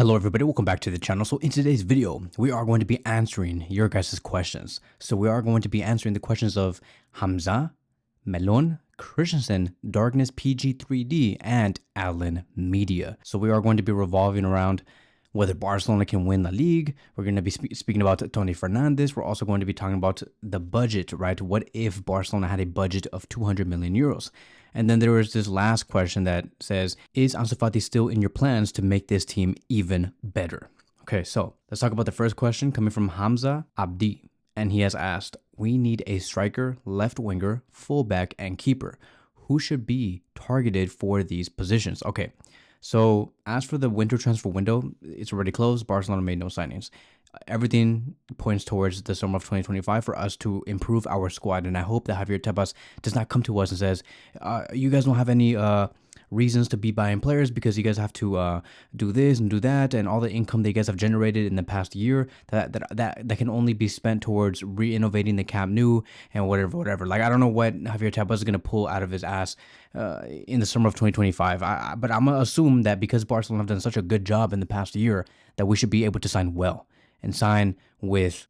Hello everybody, welcome back to the channel. So in today's video, we are going to be answering your guys' questions. So we are going to be answering the questions of Hamza, Melon, Christensen, Darkness PG3D, and Alan Media. So we are going to be revolving around whether Barcelona can win La Liga. We're going to be speaking about Toni Fernandez. We're also going to be talking about the budget, right? What if Barcelona had a budget of 200 million euros? And then there was this last question that says, is Ansu Fati still in your plans to make this team even better? Okay, so let's talk about the first question coming from Hamza Abdi. And he has asked, we need a striker, left winger, fullback, and keeper. Who should be targeted for these positions? Okay, so as for the winter transfer window, it's already closed. Barcelona made no signings. Everything points towards the summer of 2025 for us to improve our squad. And I hope that Javier Tebas does not come to us and says, you guys don't have any reasons to be buying players because you guys have to do this and do that, and all the income that you guys have generated in the past year that can only be spent towards re-innovating the Camp Nou and whatever. Like, I don't know what Javier Tebas is going to pull out of his ass in the summer of 2025. But I'm going to assume that because Barcelona have done such a good job in the past year that we should be able to sign well and sign with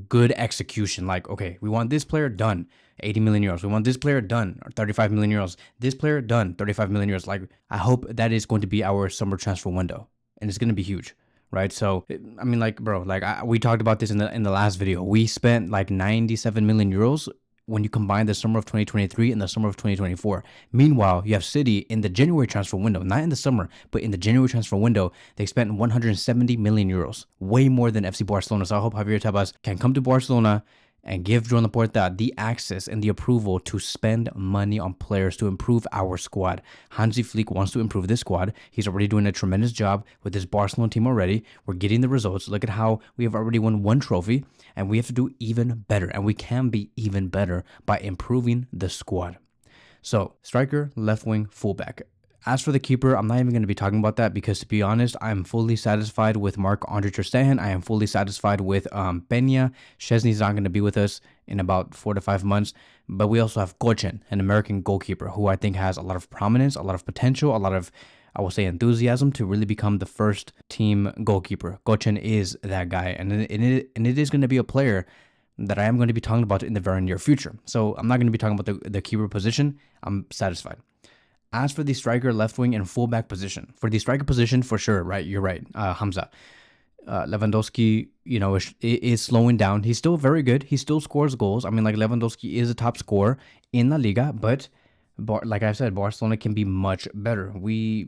good execution. Like, okay, we want this player done, 80 million euros. We want this player done, 35 million euros. This player done, 35 million euros. Like, I hope that is going to be our summer transfer window, and it's going to be huge, right? So, I mean, like, bro, like we talked about this in the last video. We spent like 97 million euros when you combine the summer of 2023 and the summer of 2024. Meanwhile, you have City in the January transfer window, not in the summer, but in the January transfer window, they spent 170 million euros, way more than FC Barcelona. So I hope Javier Tebas can come to Barcelona and give Joan Laporta the access and the approval to spend money on players to improve our squad. Hansi Flick wants to improve this squad. He's already doing a tremendous job with this Barcelona team already. We're getting the results. Look at how we have already won one trophy, and we have to do even better, and we can be even better by improving the squad. So, striker, left wing, fullback. As for the keeper, I'm not even going to be talking about that because, to be honest, I'm fully satisfied with Marc-Andre ter Stegen. I am fully satisfied with Peña. Szczesny's not going to be with us in about 4 to 5 months. But we also have Kochen, an American goalkeeper, who I think has a lot of prominence, a lot of potential, a lot of, I will say, enthusiasm to really become the first team goalkeeper. Kochen is that guy, and it is going to be a player that I am going to be talking about in the very near future. So I'm not going to be talking about the keeper position. I'm satisfied. As for the striker, left wing, and fullback position, for the striker position, for sure, right? You're right, Hamza. Lewandowski, is slowing down. He's still very good. He still scores goals. I mean, like, Lewandowski is a top scorer in La Liga, but like I said, Barcelona can be much better. We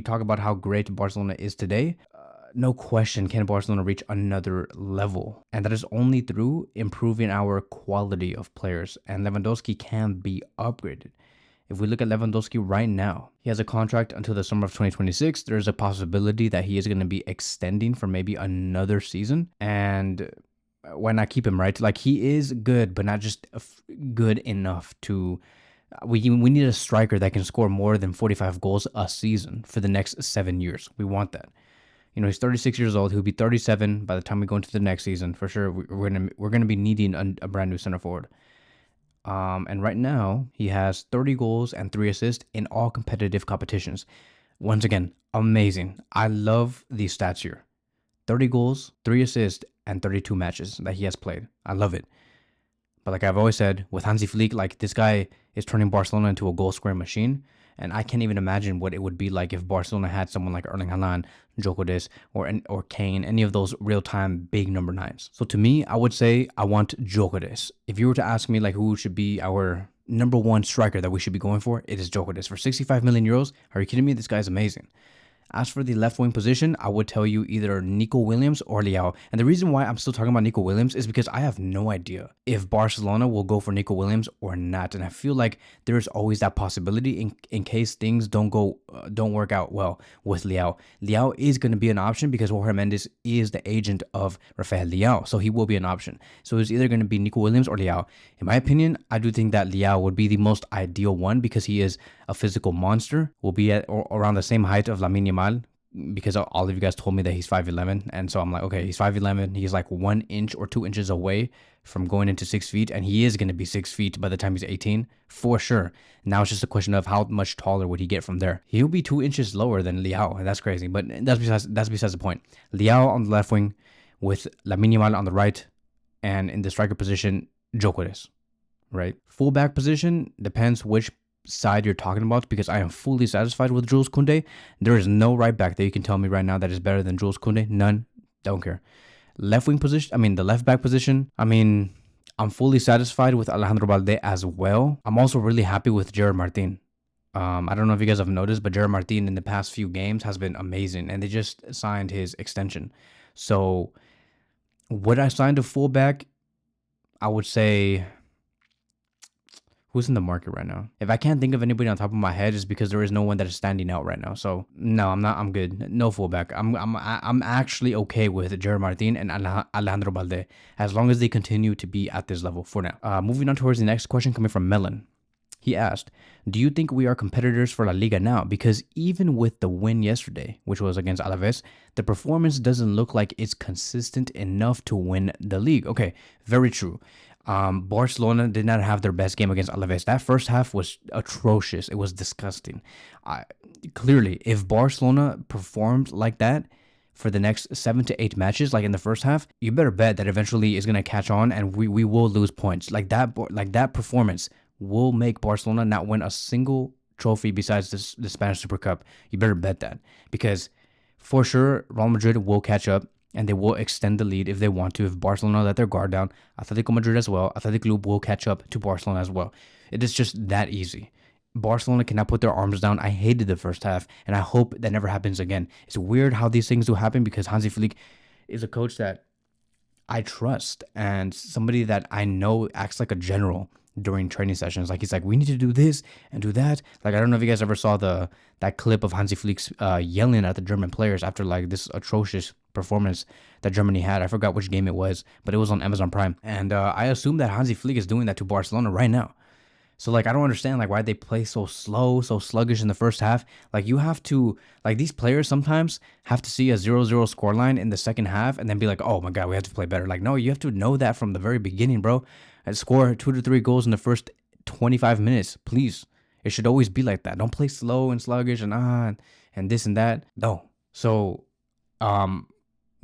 talk about how great Barcelona is today. No question can Barcelona reach another level, and that is only through improving our quality of players, and Lewandowski can be upgraded. If we look at Lewandowski right now, he has a contract until the summer of 2026. There's a possibility that he is going to be extending for maybe another season. And why not keep him, right? Like, he is good, but not just good enough to... We need a striker that can score more than 45 goals a season for the next 7 years. We want that. He's 36 years old. He'll be 37 by the time we go into the next season. For sure, we're gonna be needing a brand new center forward. And right now, he has 30 goals and 3 assists in all competitive competitions. Once again, amazing. I love these stats here. 30 goals, 3 assists, and 32 matches that he has played. I love it. But like I've always said, with Hansi Flick, like, this guy is turning Barcelona into a goal-scoring machine. And I can't even imagine what it would be like if Barcelona had someone like Erling Haaland, Djokovic, or Kane, any of those real-time big number 9s. So to me, I would say I want Djokovic. If you were to ask me, like, who should be our number 1 striker that we should be going for, it is Djokovic. For 65 million euros, are you kidding me? This guy's amazing. As for the left wing position, I would tell you either Nico Williams or Leao. And the reason why I'm still talking about Nico Williams is because I have no idea if Barcelona will go for Nico Williams or not. And I feel like there's always that possibility in case things don't work out well with Leao. Leao is going to be an option because Jorge Mendes is the agent of Rafael Leao. So he will be an option. So it's either going to be Nico Williams or Leao. In my opinion, I do think that Leao would be the most ideal one because he is a physical monster, will be at or around the same height of Lamine Yamal, because all of you guys told me that he's 5'11", and so I'm like, okay, he's 5'11", he's like 1 inch or 2 inches away from going into 6 feet, and he is going to be 6 feet by the time he's 18 for sure. Now it's just a question of how much taller would he get from there. He'll be 2 inches lower than Liao, and that's crazy, but that's besides the point. Liao on the left wing with Lamine Yamal on the right, and in the striker position, Gyökeres, right? Fullback position depends which side you're talking about, because I am fully satisfied with Jules Koundé. There is no right back that you can tell me right now that is better than Jules Koundé. None. Don't care. Left wing position, the left back position, I'm fully satisfied with Alejandro Balde as well. I'm also really happy with Gerard Martin. I don't know if you guys have noticed, but Gerard Martin in the past few games has been amazing, and they just signed his extension. So would I sign a fullback? I would say, who's in the market right now? If I can't think of anybody on top of my head, it's because there is no one that is standing out right now. So no, I'm not. I'm good. No fullback. I'm actually okay with Gerard Martin and Alejandro Balde as long as they continue to be at this level for now. Moving on towards the next question coming from Melon. He asked, do you think we are competitors for La Liga now? Because even with the win yesterday, which was against Alaves, the performance doesn't look like it's consistent enough to win the league. Okay, very true. Barcelona did not have their best game against Alaves. That first half was atrocious. It was disgusting. Clearly, if Barcelona performed like that for the next 7 to 8 matches, like in the first half, you better bet that eventually is going to catch on and we will lose points. Like that performance will make Barcelona not win a single trophy besides the Spanish Super Cup. You better bet that, because for sure Real Madrid will catch up and they will extend the lead if they want to. If Barcelona let their guard down, Atletico Madrid as well, Athletic Club will catch up to Barcelona as well. It is just that easy. Barcelona cannot put their arms down. I hated the first half, and I hope that never happens again. It's weird how these things do happen, because Hansi Flick is a coach that I trust and somebody that I know acts like a general during training sessions. Like, he's like, we need to do this and do that. Like, I don't know if you guys ever saw that clip of Hansi Flick's yelling at the German players after like this atrocious performance that Germany had. I forgot which game it was, but it was on Amazon Prime. And I assume that Hansi Flick is doing that to Barcelona right now. So, like, I don't understand, like, why they play so slow, so sluggish in the first half. Like, you have to, like, these players sometimes have to see a 0-0 scoreline in the second half and then be like, oh, my God, we have to play better. Like, no, you have to know that from the very beginning, bro. And score 2 to 3 goals in the first 25 minutes, please. It should always be like that. Don't play slow and sluggish and this and that. No. So,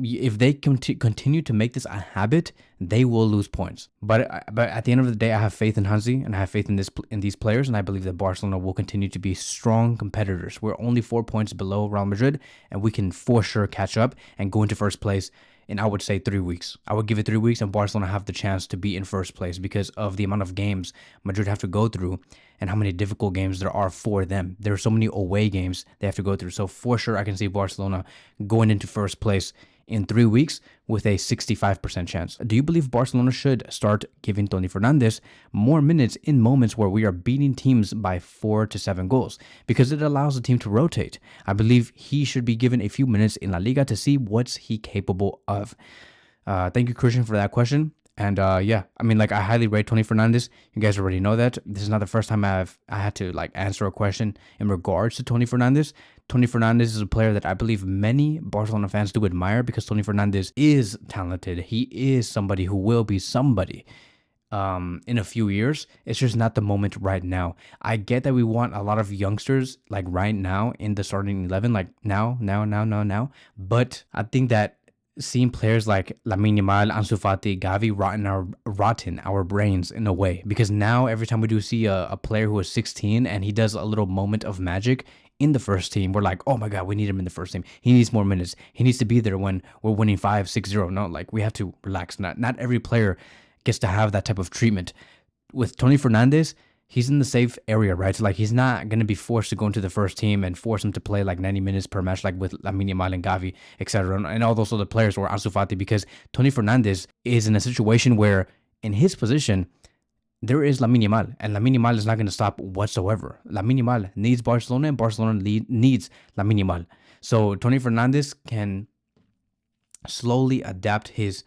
if they continue to make this a habit, they will lose points. But at the end of the day, I have faith in Hansi and I have faith in these players, and I believe that Barcelona will continue to be strong competitors. We're only 4 points below Real Madrid, and we can for sure catch up and go into first place in, I would say, 3 weeks. I would give it 3 weeks, and Barcelona have the chance to be in first place because of the amount of games Madrid have to go through and how many difficult games there are for them. There are so many away games they have to go through. So for sure, I can see Barcelona going into first place in 3 weeks with a 65% chance. Do you believe Barcelona should start giving Toni Fernandez more minutes in moments where we are beating teams by 4 to 7 goals? Because it allows the team to rotate. I believe he should be given a few minutes in La Liga to see what's he capable of. Thank you, Christian, for that question. And yeah, I mean, like, I highly rate Toni Fernandez. You guys already know that. This is not the first time I had to like answer a question in regards to Toni Fernandez. Toni Fernandez is a player that I believe many Barcelona fans do admire, because Toni Fernandez is talented. He is somebody who will be somebody in a few years. It's just not the moment right now. I get that we want a lot of youngsters like right now in the starting 11, like now. But I think that seeing players like Lamine Yamal, Ansu Fati, Gavi rotten our brains in a way, because now every time we do see a player who is 16 and he does a little moment of magic in the first team, we're like, oh my God, we need him in the first team. He needs more minutes. He needs to be there when we're winning 5-6-0. No, like, we have to relax. Not every player gets to have that type of treatment. With Toni Fernandez, he's in the safe area, right? So, like, he's not going to be forced to go into the first team and force him to play like 90 minutes per match, like with Lamine Yamal and Gavi, etc. And all those other players, or Ansu Fati, because Toni Fernandez is in a situation where in his position, there is Lamine Yamal, and Lamine Yamal is not going to stop whatsoever. Lamine Yamal needs Barcelona, and Barcelona needs Lamine Yamal. So Toni Fernandez can slowly adapt his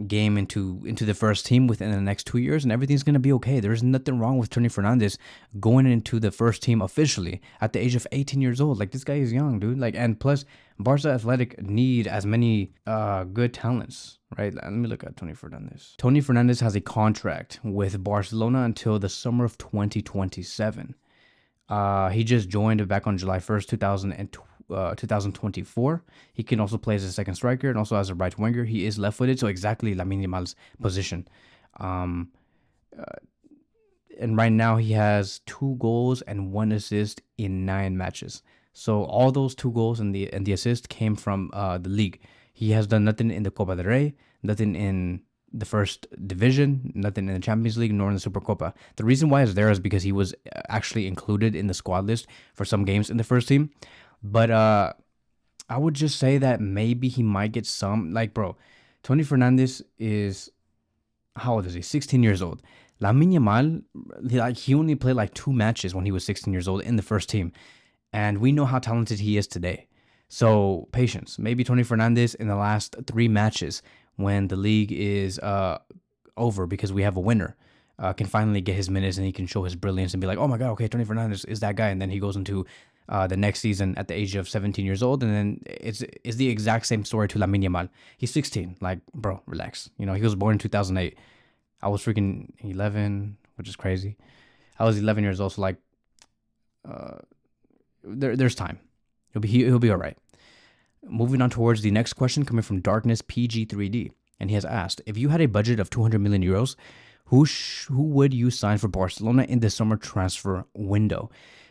game into the first team within the next 2 years, and everything's going to be okay. There's nothing wrong with Toni Fernandez going into the first team officially at the age of 18 years old. Like, this guy is young, dude. Like, and plus, Barca Athletic need as many good talents, right? Let me look at Toni Fernandez. Toni Fernandez has a contract with Barcelona until the summer of 2027. He just joined back on July 1st, 2024. He can also play as a second striker and also as a right winger. He is left-footed, so exactly Lamine Yamal's position. And right now he has 2 goals and 1 assist in 9 matches. So all those 2 goals and the assist came from the league. He has done nothing in the Copa del Rey, nothing in the first division, nothing in the Champions League, nor in the Supercopa. The reason why it's there is because he was actually included in the squad list for some games in the first team. But I would just say that maybe he might get some. Like, bro, Toni Fernandez is, how old is he? 16 years old. Lamine Yamal, he only played like 2 matches when he was 16 years old in the first team. And we know how talented he is today. So patience. Maybe Toni Fernandez in the last 3 matches, when the league is over because we have a winner, can finally get his minutes and he can show his brilliance and be like, oh my God, okay, Toni Fernandez is that guy. And then he goes into the next season at the age of 17 years old. And then it's the exact same story to Lamine Yamal. He's 16. Like, bro, relax. He was born in 2008. I was freaking 11, which is crazy. I was 11 years old. So like, there's time. He'll be all right. Moving on towards the next question, coming from Darkness PG3D, and he has asked, if you had a budget of 200 million euros, who would you sign for Barcelona in the summer transfer window?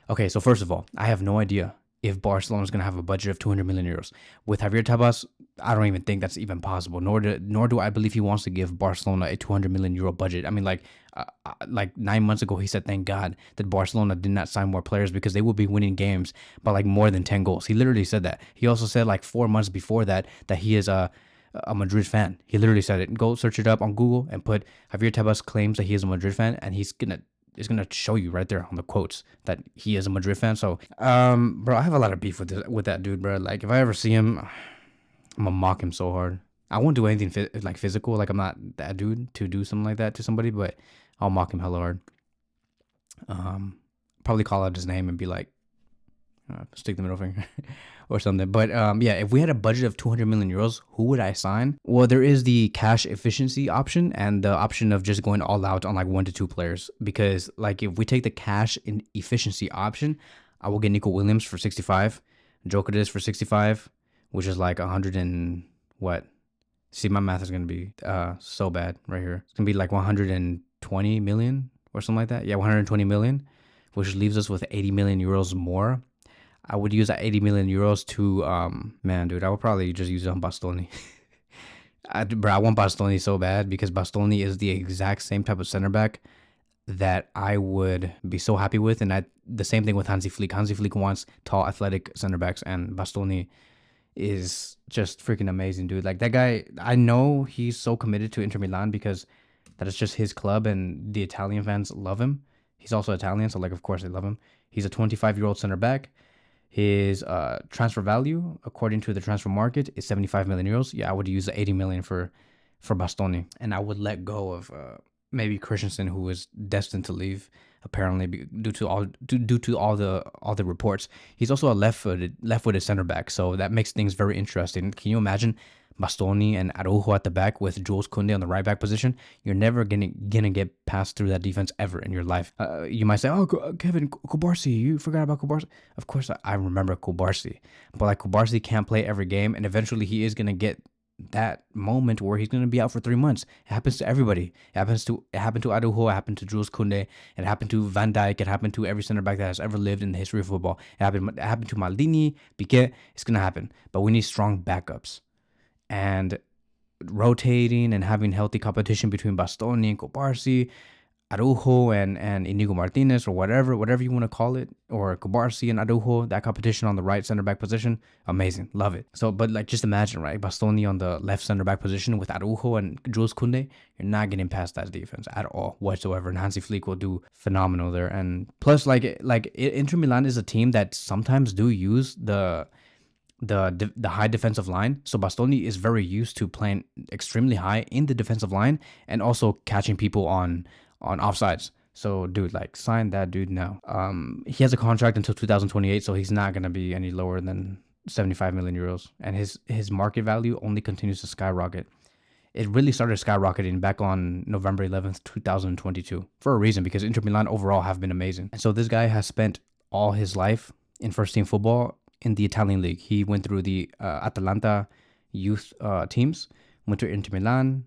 Okay, so first of all, I have no idea if Barcelona is going to have a budget of 200 million euros. With Javier Tebas, I don't even think that's even possible, nor do I believe he wants to give Barcelona a 200 million euro budget. I mean, like 9 months ago, he said, thank God that Barcelona did not sign more players because they would be winning games by like more than 10 goals. He literally said that. He also said like 4 months before that he is a Madrid fan. He literally said it. Go search it up on Google and put Javier Tebas claims that he is a Madrid fan, and it's gonna show you right there on the quotes that he is a Madrid fan. So, bro, I have a lot of beef with that dude, bro. Like, if I ever see him, I'm gonna mock him so hard. I won't do anything physical. Like, I'm not that dude to do something like that to somebody, but I'll mock him hella hard. Probably call out his name and be like, stick the middle finger or something. But yeah, if we had a budget of 200 million euros, who would I sign? Well, there is the cash efficiency option and the option of just going all out on like 1 to 2 players. Because like, if we take the cash in efficiency option, I will get Nico Williams for 65, Jokeris for 65, which is like 100 and what? See, my math is gonna be so bad right here. It's gonna be like 120 million or something like that. Yeah, 120 million, which leaves us with 80 million euros more. I would use that 80 million euros to, man, dude, I would probably just use it on Bastoni. I want Bastoni so bad because Bastoni is the exact same type of center back that I would be so happy with. And the same thing with Hansi Flick. Hansi Flick wants tall, athletic center backs, and Bastoni is just freaking amazing, dude. Like, that guy, I know he's so committed to Inter Milan because that is just his club and the Italian fans love him. He's also Italian, so like, of course they love him. He's a 25-year-old center back. His transfer value, according to the transfer market, is 75 million euros. Yeah, I would use the 80 million for Bastoni, and I would let go of maybe Christensen, who is destined to leave apparently due to all the reports. He's also a left-footed center back, so that makes things very interesting. Can you imagine Bastoni and Araujo at the back with Jules Koundé on the right back position? You're never gonna get past through that defense ever in your life. You might say, oh, Kevin, Kubarsi, you forgot about Kubarsi. Of course, I remember Kubarsi, but like, Kubarsi can't play every game, and eventually he is gonna get that moment where he's gonna be out for 3 months. It happens to everybody. It happened to Araujo. It happened to Jules Koundé. It happened to Van Dijk. It happened to every center back that has ever lived in the history of football. It happened to Maldini, Piqué. It's gonna happen, but we need strong backups. And rotating and having healthy competition between Bastoni and Kubarsi, Araujo and Inigo Martinez, or whatever you want to call it, or Kubarsi and Araujo, that competition on the right center back position, amazing, love it. So, but like, just imagine, right? Bastoni on the left center back position with Araujo and Jules Koundé, you're not getting past that defense at all whatsoever. And Hansi Flick will do phenomenal there. And plus, like Inter Milan is a team that sometimes do use the high defensive line. So Bastoni is very used to playing extremely high in the defensive line and also catching people on offsides. So, dude, like, sign that dude now. He has a contract until 2028, so he's not gonna be any lower than 75 million euros, and his market value only continues to skyrocket. It really started skyrocketing back on November 11th, 2022, for a reason, because Inter Milan overall have been amazing. And so this guy has spent all his life in first team football in the Italian league. He went through the Atalanta youth teams, went to Inter Milan,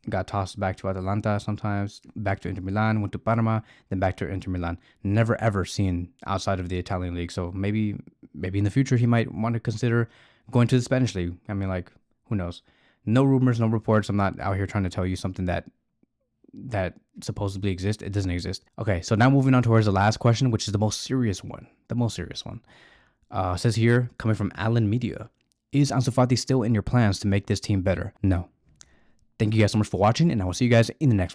got tossed back to Atalanta sometimes, back to Inter Milan, went to Parma, then back to Inter Milan. Never ever seen outside of the Italian league. So maybe in the future he might want to consider going to the Spanish league. I mean, like, who knows? No rumors, no reports. I'm not out here trying to tell you something that supposedly exists. It doesn't exist. Okay, so now moving on towards the last question, which is the most serious one. Says here, coming from Alan Media, is Ansu Fati still in your plans to make this team better? No. Thank you guys so much for watching, and I will see you guys in the next one.